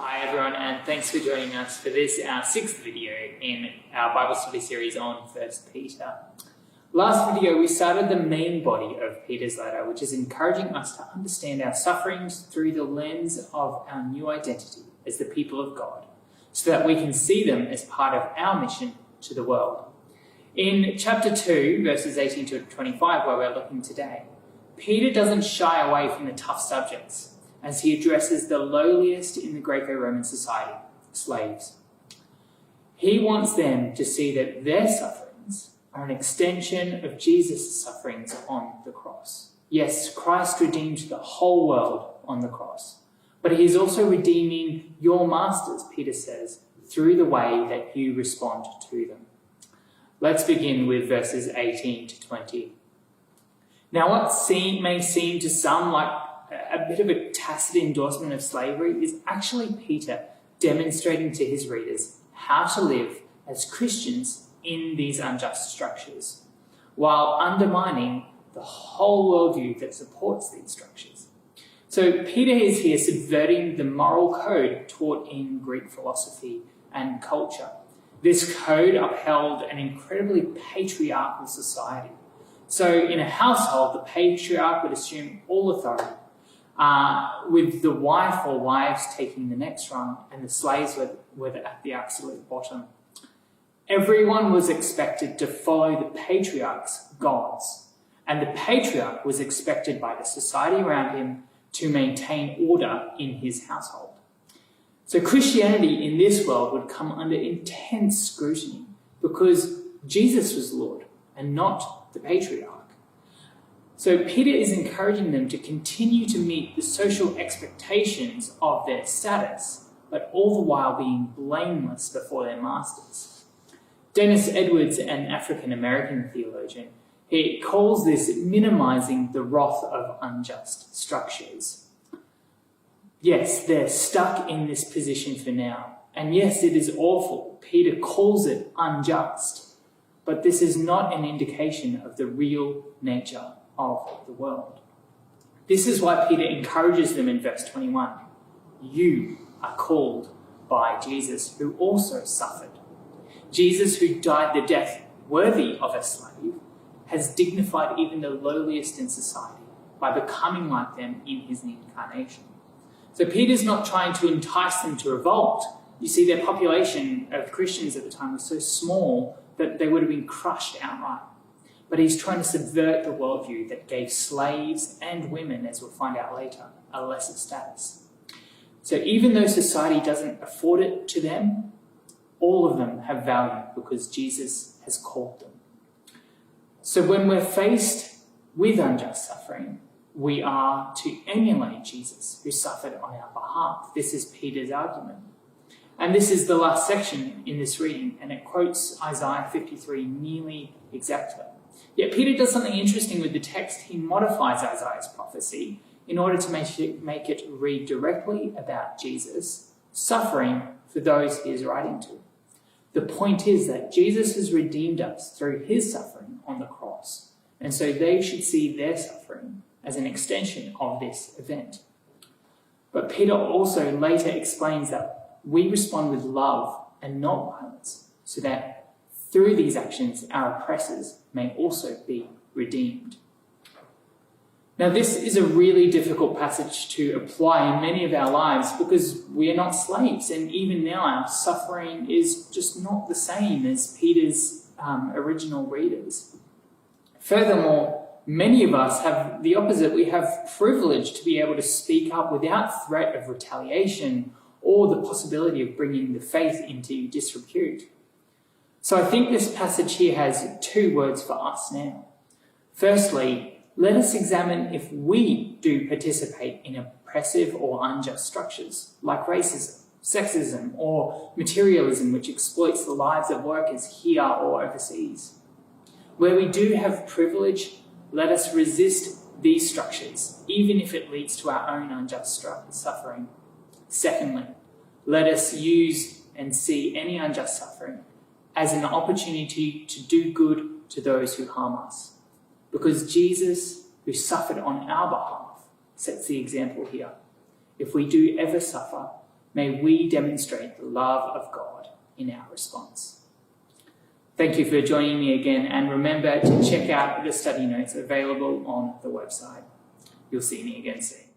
Hi everyone, and thanks for joining us for this, our sixth video in our Bible study series on 1 Peter. Last video, we started the main body of Peter's letter, which is encouraging us to understand our sufferings through the lens of our new identity as the people of God, so that we can see them as part of our mission to the world. In chapter 2, verses 18 to 25, where we're looking today, Peter doesn't shy away from the tough subjects as he addresses the lowliest in the Greco-Roman society, slaves. He wants them to see that their sufferings are an extension of Jesus' sufferings on the cross. Yes, Christ redeemed the whole world on the cross, but he is also redeeming your masters, Peter says, through the way that you respond to them. Let's begin with verses 18 to 20. Now, what may seem to some like a bit of a tacit endorsement of slavery is actually Peter demonstrating to his readers how to live as Christians in these unjust structures, while undermining the whole worldview that supports these structures. So Peter is here subverting the moral code taught in Greek philosophy and culture. This code upheld an incredibly patriarchal society. So in a household, the patriarch would assume all authority, with the wife or wives taking the next rung and the slaves were at the absolute bottom. Everyone was expected to follow the patriarch's gods, and the patriarch was expected by the society around him to maintain order in his household. So Christianity in this world would come under intense scrutiny because Jesus was Lord and not the patriarch. So Peter is encouraging them to continue to meet the social expectations of their status, but all the while being blameless before their masters. Dennis Edwards, an African-American theologian, he calls this minimizing the wrath of unjust structures. Yes, they're stuck in this position for now. And yes, it is awful. Peter calls it unjust. But this is not an indication of the real nature of the world. This is why Peter encourages them in verse 21. You are called by Jesus, who also suffered. Jesus, who died the death worthy of a slave, has dignified even the lowliest in society by becoming like them in his incarnation. So Peter's not trying to entice them to revolt. You see, their population of Christians at the time was so small that they would have been crushed outright. But he's trying to subvert the worldview that gave slaves and women, as we'll find out later, a lesser status. So even though society doesn't afford it to them, all of them have value because Jesus has called them. So when we're faced with unjust suffering, we are to emulate Jesus, who suffered on our behalf. This is Peter's argument. And this is the last section in this reading, and it quotes Isaiah 53 nearly exactly. Yet Peter does something interesting with the text. He modifies Isaiah's prophecy in order to make it read directly about Jesus suffering for those he is writing to. The point is that Jesus has redeemed us through his suffering on the cross, and so they should see their suffering as an extension of this event. But Peter also later explains that we respond with love and not violence, so that through these actions, our oppressors may also be redeemed. Now, this is a really difficult passage to apply in many of our lives because we are not slaves, and even now our suffering is just not the same as Peter's original readers. Furthermore, many of us have the opposite. We have privilege to be able to speak up without threat of retaliation or the possibility of bringing the faith into disrepute. So I think this passage here has two words for us now. Firstly, let us examine if we do participate in oppressive or unjust structures like racism, sexism, or materialism, which exploits the lives of workers here or overseas. Where we do have privilege, let us resist these structures, even if it leads to our own unjust suffering. Secondly, let us use and see any unjust suffering as an opportunity to do good to those who harm us. Because Jesus, who suffered on our behalf, sets the example here. If we do ever suffer, may we demonstrate the love of God in our response. Thank you for joining me again, and remember to check out the study notes available on the website. You'll see me again soon.